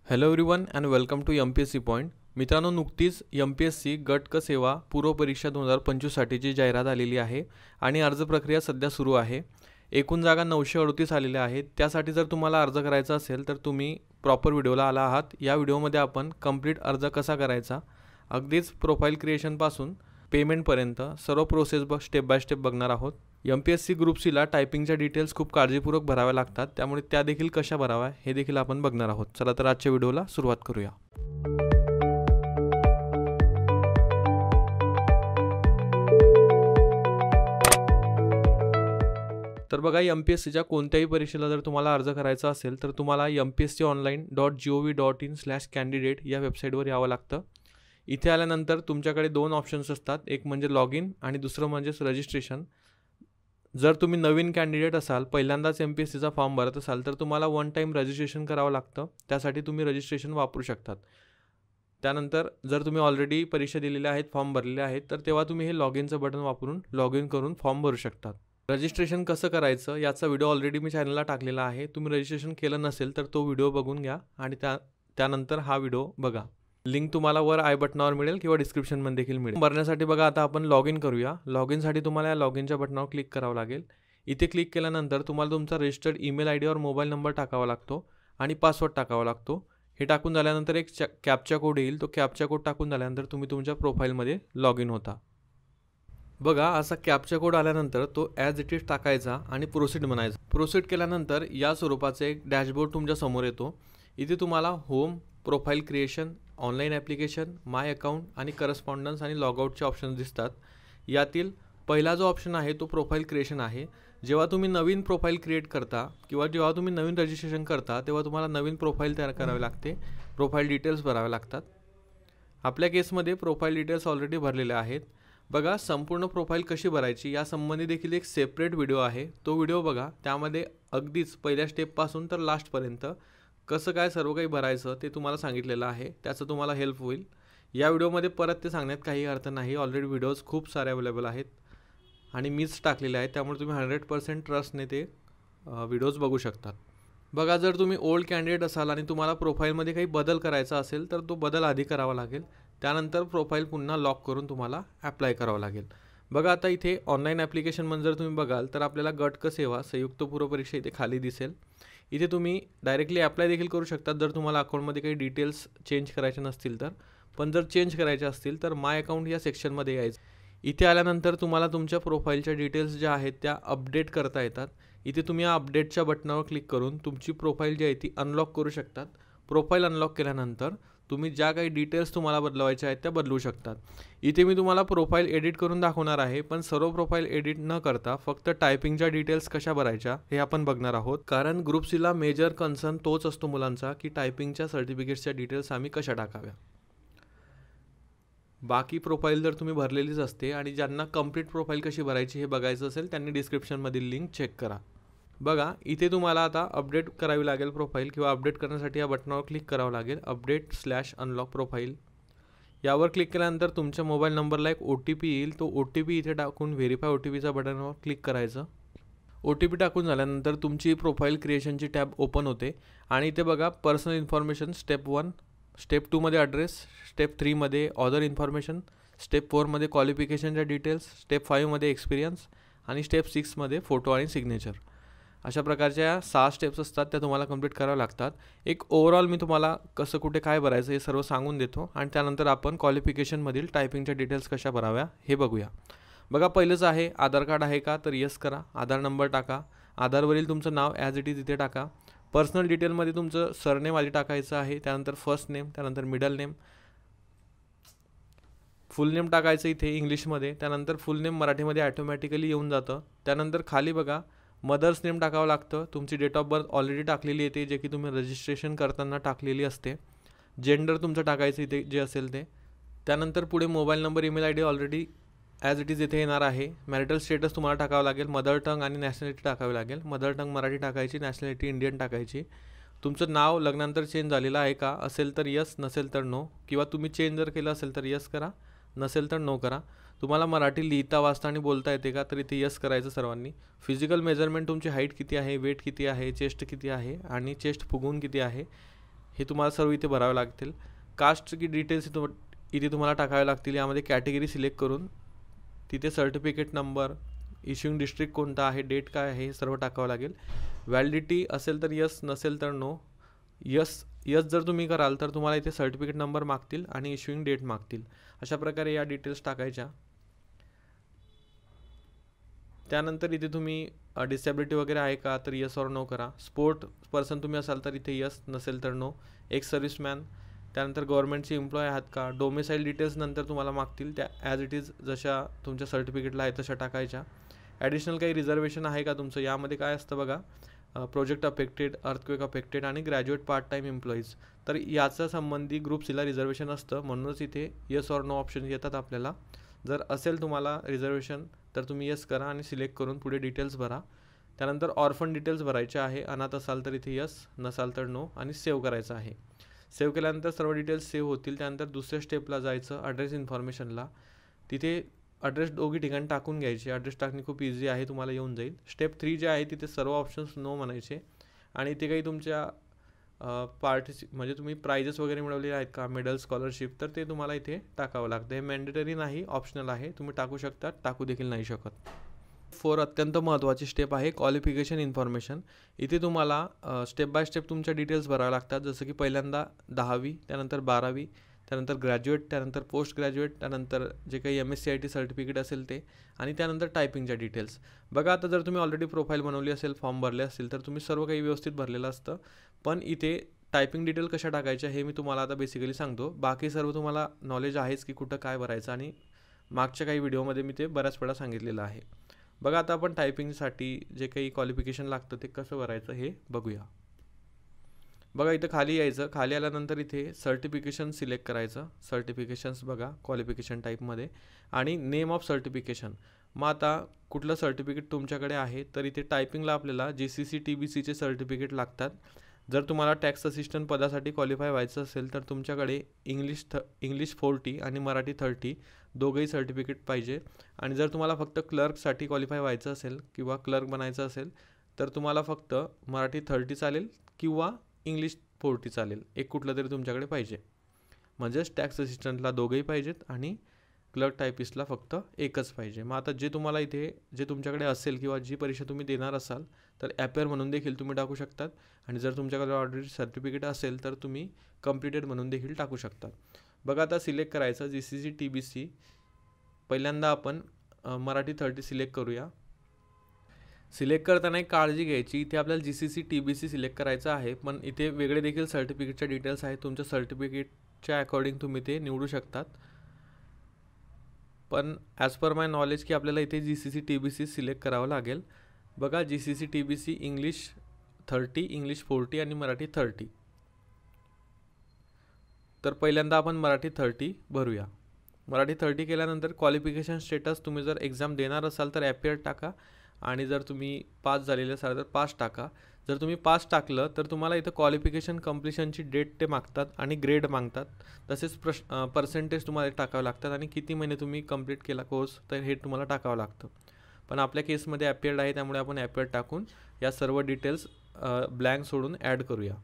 Hello everyone and welcome to MPSC point. मित्रांनो, नुकतीच MPSC गट क सेवा पूर्व परीक्षा 2025साठीची जाहिरात आलेली आहे आणि अर्ज प्रक्रिया सध्या सुरू आहे. एकूण जागा 938 आलेल्या आहेत. त्यासाठी जर तुम्हाला अर्ज करायचा असेल तर तुम्ही प्रॉपर व्हिडिओला आला आहात. या व्हिडिओमध्ये आपण कंप्लीट अर्ज कसा करायचा, अगदीच प्रोफाईल क्रिएशनपासून पेमेंटपर्यंत सर्व प्रोसेस स्टेप बाय स्टेप बघणार आहोत. MPSC ग्रुप सीला टायपिंगच्या डिटेल्स खूप काळजीपूर्वक भराव्या लागतात, त्यामुळे त्या देखील कशा भराव्या हे देखील आपण बघणार आहोत. चला तर आजच्या व्हिडिओला सुरुवात करूया. तर बघा, MPSCच्या कोणत्याही परीक्षेला जर तुम्हाला अर्ज करायचा असेल तर तुम्हाला mpsconline.gov.in/candidate या वेबसाईटवर यावं लागतं. इथे आल्यानंतर तुमच्याकडे दोन ऑप्शन्स असतात, एक म्हणजे लॉग इन आणि दुसरं म्हणजेच रजिस्ट्रेशन. जर तुम्ही नवीन कॅन्डिडेट असाल, पहिल्यांदाच MPSCचा फॉर्म भरत असाल तर तुम्हाला वन टाईम रजिस्ट्रेशन करावं लागतं. त्यासाठी तुम्ही रजिस्ट्रेशन वापरू शकतात. त्यानंतर जर तुम्ही ऑलरेडी परीक्षा दिलेल्या आहेत, फॉर्म भरलेले आहेत, तर तेव्हा तुम्ही हे लॉग इनचं बटन वापरून लॉग इन करून फॉर्म भरू शकतात. रजिस्ट्रेशन कसं करायचं याचा व्हिडिओ ऑलरेडी मी चॅनलला टाकलेला आहे. तुम्ही रजिस्ट्रेशन केलं नसेल तर तो व्हिडिओ बघून घ्या आणि त्यानंतर हा व्हिडिओ बघा. लिंक तुम्हाला वर आय बटनावर मिळेल किंवा डिस्क्रिप्शनमध्ये देखील मिळेल. भरण्यासाठी बघा, आता आपण लॉग इन करूया. लॉग इनसाठी तुम्हाला या लॉग इनच्या बटनावर क्लिक करावं लागेल. इथे क्लिक केल्यानंतर तुम्हाला तुमचा रजिस्टर्ड ईमेल ID और मोबाईल नंबर टाकावा लागतो आणि पासवर्ड टाकावा लागतो. हे टाकून झाल्यानंतर एक कॅप्चा कोड येईल. तो कॅप्चा कोड टाकून झाल्यानंतर तुम्ही तुमच्या प्रोफाईलमध्ये लॉग इन होता. बघा, असा कॅप्चा कोड आल्यानंतर तो ॲज इट इज टाकायचा आणि प्रोसीड म्हणायचा. प्रोसीड केल्यानंतर या स्वरूपाचे एक डॅशबोर्ड तुमच्या समोर येतो. इथे तुम्हाला home, profile creation, online application, my account आणि करस्पॉन्डन्स आणि लॉगआउटचे ऑप्शन्स दिसतात. यातील पहिला जो ऑप्शन आहे तो प्रोफाईल क्रिएशन आहे. जेव्हा तुम्ही नवीन प्रोफाईल क्रिएट करता किंवा जेव्हा तुम्ही नवीन रजिस्ट्रेशन करता तेव्हा तुम्हाला नवीन प्रोफाईल तयार करावी लागते. प्रोफाईल डिटेल्स भरावे लागतात. आपल्या केसमध्ये प्रोफाईल डिटेल्स ऑलरेडी भरलेले आहेत. बघा, संपूर्ण प्रोफाईल कशी भरायची यासंबंधी देखील एक सेपरेट व्हिडिओ आहे. तो व्हिडिओ बघा. त्यामध्ये अगदीच पहिल्या स्टेपपासून तर लास्टपर्यंत कसं काय सर्व काही भरायचं ते तुम्हाला सांगितलेलं आहे. त्याचं तुम्हाला हेल्प होईल. या व्हिडिओमध्ये परत ते सांगण्यात काही अर्थ नाही. ऑलरेडी व्हिडिओज खूप सारे अवेलेबल आहेत आणि मीच टाकलेले आहेत, त्यामुळे तुम्ही 100% ट्रस्टने ते व्हिडिओज बघू शकतात. बघा, जर तुम्ही ओल्ड कॅन्डिडेट असाल आणि तुम्हाला प्रोफाईलमध्ये काही बदल करायचा असेल तर तो बदल आधी करावा लागेल. त्यानंतर प्रोफाईल पुन्हा लॉक करून तुम्हाला ॲप्लाय करावं लागेल. बघा, आता इथे ऑनलाईन ॲप्लिकेशनमध्ये जर तुम्ही बघाल तर आपल्याला गट क सेवा संयुक्त पूर्व परीक्षा इथे खाली दिसेल. इथे तुम्ही डायरेक्टली ॲप्लाय देखील करू शकतात जर तुम्हाला अकाउंटमध्ये काही डिटेल्स चेंज करायचे नसतील तर. पण जर चेंज करायचे असतील तर माय अकाउंट या सेक्शनमध्ये यायचं. इथे आल्यानंतर तुम्हाला तुमच्या प्रोफाईलच्या डिटेल्स ज्या आहेत त्या अपडेट करता येतात. इथे तुम्ही या अपडेटच्या बटनावर क्लिक करून तुमची प्रोफाईल जी आहे ती अनलॉक करू शकतात. प्रोफाईल अनलॉक केल्यानंतर तुम्ही ज्या काही डिटेल्स तुम्हाला बदलवायच्या आहेत त्या बदलू शकतात. इथे मी तुम्हाला प्रोफाईल एडिट करून दाखवणार आहे, पण सर्व प्रोफाईल एडिट न करता फक्त टायपिंगच्या डिटेल्स कशा भरायच्या हे आपण बघणार आहोत. कारण ग्रुप सीला मेजर कन्सर्न तोच असतो मुलांचा की टायपिंगच्या सर्टिफिकेट्सच्या डिटेल्स आम्ही कशा टाकाव्या. बाकी प्रोफाईल जर तुम्ही भरलेलीच असते आणि ज्यांना कंप्लीट प्रोफाईल कशी भरायची हे बघायचं असेल त्यांनी डिस्क्रिप्शनमधील लिंक चेक करा. बघा, इथे तुम्हाला आता अपडेट करावी लागेल प्रोफाईल, किंवा अपडेट करण्यासाठी या बटनावर क्लिक करावं लागेल. अपडेट/अनलॉक प्रोफाईल यावर क्लिक केल्यानंतर तुमच्या मोबाईल नंबरला एक OTP येईल. तो OTP इथे टाकून व्हेरीफाय OTPचा बटनवर क्लिक करायचं. OTP टाकून झाल्यानंतर तुमची प्रोफाईल क्रिएशनची टॅब ओपन होते आणि इथे बघा, पर्सनल इन्फॉर्मेशन स्टेप 1, स्टेप 2मध्ये ॲड्रेस, स्टेप 3मध्ये ऑदर इन्फॉर्मेशन, स्टेप 4मध्ये क्वालिफिकेशनच्या डिटेल्स, स्टेप 5मध्ये एक्सपिरियन्स आणि स्टेप 6मध्ये फोटो आणि सिग्नेचर. अशा प्रकारच्या 6 स्टेप्स असतात, त्या तुम्हाला कंप्लीट कराव्या लागतात. एक ओव्हरऑल मी तुम्हाला कसं कुठे काय भरायचं हे सर्व सांगून देतो आणि त्यानंतर आपण क्वालिफिकेशनमधील टायपिंगच्या डिटेल्स कशा भराव्या हे बघूया. बघा, पहिलंच आहे आधार कार्ड आहे का, तर येस करा. आधार नंबर टाका. आधारवरील तुमचं नाव ॲज इट इज इथे टाका. पर्सनल डिटेलमध्ये तुमचं सरनेम आधी टाकायचं आहे, त्यानंतर फर्स्ट नेम, त्यानंतर मिडल नेम, फुल नेम टाकायचं इथे इंग्लिशमध्ये, त्यानंतर फुल नेम मराठीमध्ये ॲटोमॅटिकली येऊन जातं. त्यानंतर खाली बघा, मदर्स नेम टाकावं लागतं. तुमची डेट ऑफ बर्थ ऑलरेडी टाकलेली येते, जे की तुम्ही रजिस्ट्रेशन करताना टाकलेली असते. जेंडर तुमचं टाकायचं इथे जे असेल ते. त्यानंतर पुढे mobile number, email ID already as it is इथे येणार आहे. मॅरिटल स्टेटस तुम्हाला टाकावं लागेल. मदर टंग आणि नॅशनॅलिटी टाकावी लागेल. मदर टंग मराठी टाकायची, नॅशनॅलिटी इंडियन टाकायची. तुमचं नाव लग्नानंतर चेंज झालेलं आहे का, असेल तर यस, नसेल तर नो, किंवा तुम्ही चेंज जर केलं असेल तर यस करा, नसेल तर नो करा. तुम्हाला मराठी लिहिता, वाचता आणि बोलता येते का, तर इथे यस करायचं सर्वांनी. फिजिकल मेजरमेंट तुमची हाईट किती आहे, वेट किती आहे, चेस्ट किती आहे आणि चेस्ट फुगवून किती आहे हे तुम्हाला सर्व इथे भरावे लागतील. कास्ट की डिटेल्स इथे तुम्हाला टाकावे लागतील. यामध्ये कॅटेगरी सिलेक्ट करून तिथे सर्टिफिकेट नंबर, इश्यूइंग डिस्ट्रिक्ट कोणता आहे, डेट काय आहे, हे सर्व टाकावं लागेल. व्हॅलिडिटी असेल तर यस, नसेल तर नो. यस जर तुम्ही कराल तर तुम्हाला इथे सर्टिफिकेट नंबर मागतील आणि इश्यूइंग डेट मागतील. अशा प्रकारे या डिटेल्स टाकायच्या. त्यानंतर इथे तुम्ही डिसेबिलिटी वगैरे आहे का तर यस और नो करा. स्पोर्ट पर्सन तुम्ही असाल तर इथे यस, नसेल तर नो. एक्स सर्व्हिसमॅन, त्यानंतर गव्हर्नमेंटचे एम्प्लॉय आहात का. डोमिसाईल डिटेल्स नंतर तुम्हाला मागतील, त्या ॲज इट इज जशा तुमच्या सर्टिफिकेटला आहे तशा टाकायच्या. ॲडिशनल काही रिझर्वेशन आहे का तुमचं. यामध्ये काय असतं बघा, प्रोजेक्ट अफेक्टेड, अर्थक्वेक अफेक्टेड आणि ग्रॅज्युएट पार्ट टाईम एम्प्लॉईज. तर याचं संबंधी ग्रुप सीला रिझर्वेशन असतं, म्हणूनच इथे यस और नो ऑप्शन येतात आपल्याला. जर असेल तुम्हाला रिझर्वेशन तर तुम्ही यस करा आणि सिलेक्ट करून पुढे डिटेल्स भरा. त्यानंतर ऑर्फन डिटेल्स भरायचे आहे. अनाथ असाल तर इथे यस, नसाल तर नो आणि सेव्ह करायचं आहे. सेव्ह केल्यानंतर सर्व डिटेल्स सेव्ह होतील. त्यानंतर दुसऱ्या स्टेपला जायचं, ॲड्रेस इन्फॉर्मेशनला. तिथे ॲड्रेस दोघी ठिकाणी टाकून घ्यायचे. ॲड्रेस टाकणे खूप इझी आहे, तुम्हाला येऊन जाईल. स्टेप 3 जे आहे तिथे सर्व ऑप्शन्स नो म्हणायचे आणि इथे काही तुमच्या म्हणजे तुम्ही प्राइजेस वगैरे मिळवलेले आहेत का, मेडल, स्कॉलरशिप, तर ते तुम्हाला इथे टाकावं लागतं. हे मॅन्डेटरी नाही, ऑप्शनल आहे. तुम्ही टाकू शकता, टाकू देखील नाही शकत. 4 अत्यंत महत्त्वाची स्टेप आहे, क्वालिफिकेशन इन्फॉर्मेशन. इथे तुम्हाला स्टेप बाय स्टेप तुमच्या डिटेल्स भराव्या लागतात. जसं की पहिल्यांदा 10वी, त्यानंतर 12वी, त्यानंतर ग्रॅज्युएट, त्यानंतर पोस्ट ग्रॅज्युएट, त्यानंतर जे काही MSc सर्टिफिकेट असेल ते, आणि त्यानंतर टायपिंगच्या डिटेल्स. बघा आता जर तुम्ही ऑलरेडी प्रोफाईल बनवली असेल, फॉर्म भरले असतील तर तुम्ही सर्व काही व्यवस्थित भरलेलं असतं. पण इथे टायपिंग डिटेल कशा टाकायच्या हे मी तुम्हाला आता बेसिकली सांगतो. बाकी सर्व तुम्हाला नॉलेज आहेच की कुठं काय भरायचं, आणि मागच्या काही व्हिडिओमध्ये मी ते बऱ्याच वेळा सांगितलेलं आहे. बघा आता आपण टायपिंगसाठी जे काही क्वालिफिकेशन लागतं ते कसं भरायचं हे बघूया. बघा इथं खाली यायचं. खाली आल्यानंतर इथे सर्टिफिकेशन सिलेक्ट करायचं. सर्टिफिकेशन्स बघा क्वालिफिकेशन टाईपमध्ये, आणि नेम ऑफ सर्टिफिकेशन. मग आता कुठलं सर्टिफिकेट तुमच्याकडे आहे तर इथे टायपिंगला आपल्याला GCC TBCचे सर्टिफिकेट लागतात. जर तुम्हाला टॅक्स असिस्टंट पदासाठी क्वालिफाय व्हायचं असेल तर तुमच्याकडे इंग्लिश 40 आणि मराठी 30 दोघंही सर्टिफिकेट पाहिजे. आणि जर तुम्हाला फक्त क्लर्कसाठी क्वालिफाय व्हायचं असेल किंवा क्लर्क बनायचं असेल तर तुम्हाला फक्त मराठी 30 चालेल किंवा इंग्लिश 40 चालेल. एक कुठलं तरी तुमच्याकडे पाहिजे. म्हणजेच टॅक्स असिस्टंटला दोघंही पाहिजेत आणि क्लर्क टायपिस्टला फक्त एकच पाहिजे. मग आता जे तुम्हाला इथे जे तुमच्याकडे असेल किंवा जी परीक्षा तुम्ही देणार असाल तर ॲपेअर म्हणून देखील तुम्ही टाकू शकतात. आणि जर तुमच्याकडे ऑलरेडी सर्टिफिकेट असेल तर तुम्ही कम्प्लिटेड म्हणून देखील टाकू शकता. बघा आता सिलेक्ट करायचं GCC TBC. पहिल्यांदा आपण मराठी 30 सिलेक्ट करूया. सिलेक्ट करताना एक काळजी घ्यायची, इथे आपल्याला GCC TBC सिलेक्ट करायचं आहे, पण इथे वेगळे देखील सर्टिफिकेटच्या डिटेल्स आहेत. तुमच्या सर्टिफिकेटच्या अकॉर्डिंग तुम्ही ते निवडू शकतात. पण ॲज पर माय नॉलेज की आपल्याला इथे GCC TBC सिलेक्ट करावं लागेल. बघा GCC TBC इंग्लिश 30, इंग्लिश 40 आणि मराठी 30. तर पहिल्यांदा आपण मराठी 30 भरूया. मराठी 30 केल्यानंतर क्वालिफिकेशन स्टेटस, तुम्ही जर एक्झाम देणार असाल तर ॲपियर टाका, आणि जर तुम्ही पास झालेले असाल तर पास टाका. जर तुम्ही पास टाकलं तर तुम्हाला इथं क्वालिफिकेशन कम्प्लिशनची डेट ते मागतात आणि ग्रेड मागतात. तसेच पर्सेंटेज तुम्हाला टाकावं लागतात आणि किती महिने तुम्ही कंप्लीट केला कोर्स तर हे तुम्हाला टाकावं लागतं. पण आपल्या केसमध्ये ॲपियर्ड आहे त्यामुळे आपण ॲपियर्ड टाकून या सर्व डिटेल्स ब्लँक सोडून ॲड करूया.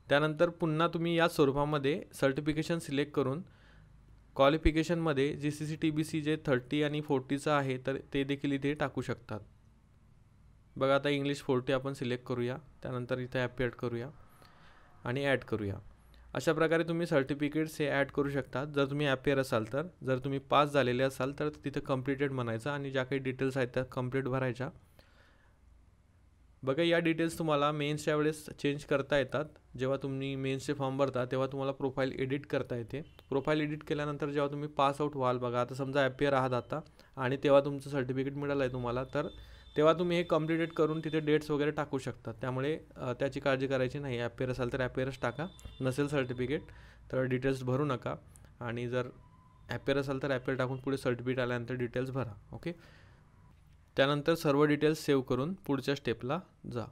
त्यानंतर पुन्हा तुम्ही या स्वरूपामध्ये सर्टिफिकेशन सिलेक्ट करून क्वालिफिकेशनमध्ये GCC TBC जे 30 आणि 40चं आहे तर ते देखील इथे टाकू शकतात. बघा आता इंग्लिश 40 आपण सिलेक्ट करूया. त्यानंतर इथे ॲपियर्ड करूया आणि ॲड करूया. अशा प्रकारे तुम्ही सर्टिफिकेट्स हे ॲड करू शकतात. जर तुम्ही ॲपियर असाल तर. जर तुम्ही पास झालेले असाल तर तिथे कम्प्लिटेड म्हणायचं आणि ज्या काही डिटेल्स आहेत त्या कम्प्लीट भरायच्या. बघा या डिटेल्स तुम्हाला मेन्सच्या वेळेस चेंज करता येतात. जेव्हा तुम्ही मेन्सचे फॉर्म भरता तेव्हा तुम्हाला प्रोफाईल एडिट करता येते. प्रोफाईल एडिट केल्यानंतर जेव्हा तुम्ही पास आउट व्हाल, बघा आता समजा ॲपियर आहात आता आणि तेव्हा तुमचं सर्टिफिकेट मिळालं आहे तुम्हाला, तर तेव्हा तुम्ही हे कम्प्लिटेड करून तिथे डेट्स वगैरे टाकू शकता. त्यामुळे त्याची काळजी करायची नाही. ॲपियर असाल तर ॲपियरच टाका, नसेल सर्टिफिकेट तर डिटेल्स भरू नका. आणि जर ॲपियर असाल तर ॲपियर टाकून पुढे सर्टिफिकेट आल्यानंतर डिटेल्स भरा. ओके. त्यानंतर सर्व डिटेल्स सेव्ह करून पुढच्या स्टेपला जा.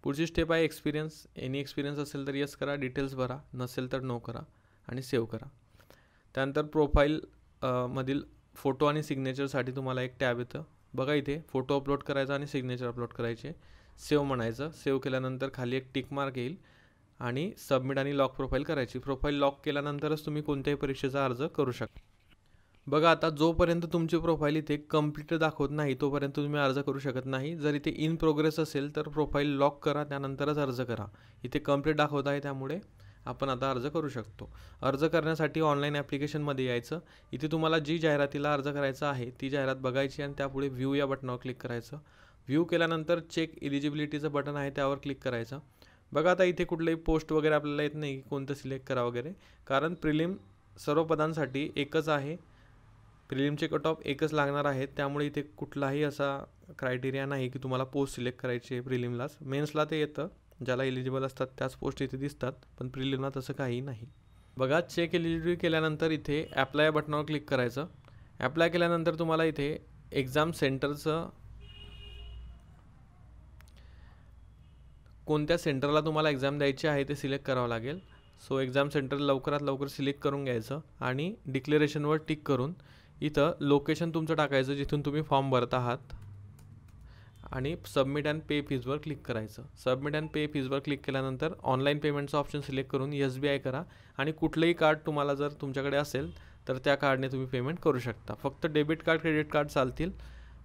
पुढची स्टेप आहे एक्सपिरियन्स. एनी एक्सपिरियन्स असेल तर येस करा, डिटेल्स भरा, नसेल तर नो करा आणि सेव्ह करा. त्यानंतर प्रोफाईल मधील फोटो आणि सिग्नेचरसाठी तुम्हाला एक टॅब येतं. बघा इथे फोटो अपलोड करायचा आणि सिग्नेचर अपलोड करायचे. सेव्ह म्हणायचं. सेव्ह केल्यानंतर खाली एक टिक मार्क येईल आणि सबमिट आणि लॉक प्रोफाईल करायची. प्रोफाईल लॉक केल्यानंतरच तुम्ही कोणत्याही परीक्षेचा अर्ज करू शकता. बघा आता जोपर्यंत तुमची प्रोफाईल इथे कंप्लीट दाखवत नाही तोपर्यंत तुम्ही अर्ज करू शकत नाही. जर इथे इन प्रोग्रेस असेल तर प्रोफाईल लॉक करा, त्यानंतरच अर्ज करा. इथे कंप्लीट दाखवत आहे त्यामुळे आपण आता अर्ज करू शकतो. अर्ज करण्यासाठी ऑनलाईन ॲप्लिकेशनमध्ये यायचं. इथे तुम्हाला जी जाहिरातीला अर्ज करायचा आहे ती जाहिरात बघायची आणि त्यापुढे व्ह्यू या बटनावर क्लिक करायचं. व्ह्यू केल्यानंतर चेक इलिजिबिलिटीचं बटन आहे त्यावर क्लिक करायचं. बघा आता इथे कुठलंही पोस्ट वगैरे आपल्याला येत नाही की कोणतं सिलेक्ट करा वगैरे, कारण प्रिलिम सर्व पदांसाठी एकच आहे. प्रिलिमचे कट ऑफ एकच लागणार आहेत, त्यामुळे इथे कुठलाही असा क्रायटेरिया नाही की तुम्हाला पोस्ट सिलेक्ट करायची आहे प्रिलिमलाच. मेन्सला ते येतं, ज्याला एलिजिबल असतात त्याच पोस्ट इथे दिसतात, पण प्रिलिमला तसं काही नाही. बघा चेक एलिजिबिलिटी केल्यानंतर इथे ॲप्लाय या बटनावर क्लिक करायचं. ॲप्लाय केल्यानंतर तुम्हाला इथे एक्झाम सेंटरचं, कोणत्या सेंटरला तुम्हाला एक्झाम द्यायची आहे ते सिलेक्ट करावं लागेल. सो एक्झाम सेंटर लवकरात लवकर सिलेक्ट करून घ्यायचं आणि डिक्लेरेशनवर टिक करून इथं लोकेशन तुमचं टाकायचं जिथून तुम्ही फॉर्म भरत आहात आणि सबमिट अँड पे फीजवर क्लिक करायचं. सबमिट अँड पे फीजवर क्लिक केल्यानंतर ऑनलाईन पेमेंटचं ऑप्शन सिलेक्ट करून SBI करा आणि कुठलंही कार्ड तुम्हाला जर तुमच्याकडे असेल तर त्या कार्डने तुम्ही पेमेंट करू शकता. फक्त डेबिट कार्ड क्रेडिट कार्ड चालतील,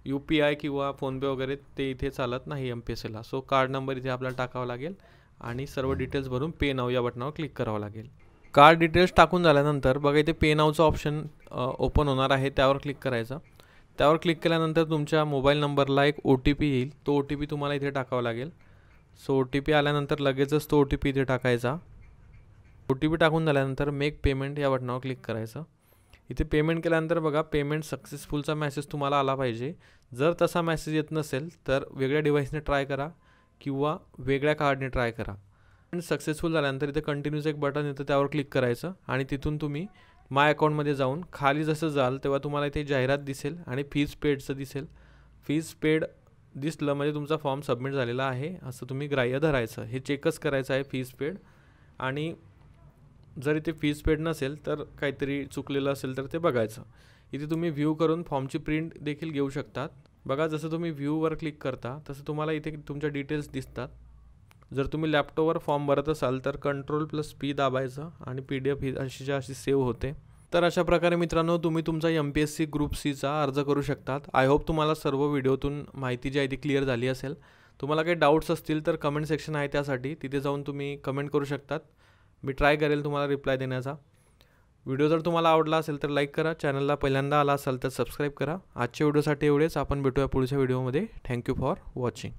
UPI किंवा फोनपे वगैरे ते इथे चालत नाही MPSCला. सो कार्ड नंबर इथे आपल्याला टाकावा लागेल आणि सर्व डिटेल्स भरून पे नाव या बटनावर क्लिक करावं लागेल. कार्ड डिटेल्स टाकून झाल्यानंतर बघा इथे पे नावचं ऑप्शन ओपन होणार आहे, त्यावर क्लिक करायचं. त्यावर क्लिक केल्यानंतर तुमच्या मोबाईल नंबरला एक OTP येईल, तो OTP तुम्हाला इथे टाकावा लागेल. सो OTP आल्यानंतर लगेचच तो OTP इथे टाकायचा. OTP टाकून झाल्यानंतर मेक पेमेंट या बटनावर क्लिक करायचं. इथे पेमेंट केल्यानंतर बघा पेमेंट सक्सेसफुलचा मेसेज तुम्हाला आला पाहिजे. जर तसा मेसेज येत नसेल तर वेगळ्या डिव्हाइसने ट्राय करा किंवा वेगळ्या कार्डने ट्राय करा. आणि सक्सेसफुल झाल्यानंतर इथे कंटिन्यूचं एक बटन येतं, त्यावर क्लिक करायचं आणि तिथून तुम्ही माय अकाउंटमध्ये जाऊन खाली जसं जाल तेव्हा तुम्हाला इथे जाहिरात दिसेल आणि फीज पेडचं दिसेल. फीज पेड दिसलं म्हणजे तुमचा फॉर्म सबमिट झालेला आहे असं तुम्ही ग्राह्य धरायचं. हे चेकच करायचं आहे फीज पेड, आणि जर इथे फीज पेड नसेल तर काहीतरी चुकलेलं असेल तर ते बघायचं. इथे तुम्ही व्ह्यू करून फॉर्मची प्रिंट देखील घेऊ शकतात. बघा जसं तुम्ही व्ह्यूवर क्लिक करता तसं तुम्हाला इथे तुमच्या डिटेल्स दिसतात. जर तुम्ही लॅपटॉपवर फॉर्म भरत असाल तर Ctrl+P दाबायचं आणि PDF ही अशी सेव्ह होते. तर अशा प्रकारे मित्रांनो तुम्ही तुमचा MPSC ग्रुप Cचा अर्ज करू शकतात. आय होप तुम्हाला सर्व व्हिडिओतून माहिती जी आहे ती क्लिअर झाली असेल. तुम्हाला काही डाऊट्स असतील तर कमेंट सेक्शन आहे, त्यासाठी तिथे जाऊन तुम्ही कमेंट करू शकतात. मी ट्राय करेल तुम्हाला रिप्लाय देण्याचा. व्हिडिओ जर तुम्हाला आवडला असेल तर लाईक करा, चॅनलला पहिल्यांदा आला असाल तर सबस्क्राईब करा. आजच्या व्हिडिओसाठी एवढेच. आपण भेटूया पुढच्या व्हिडिओमध्ये. Thank you for watching.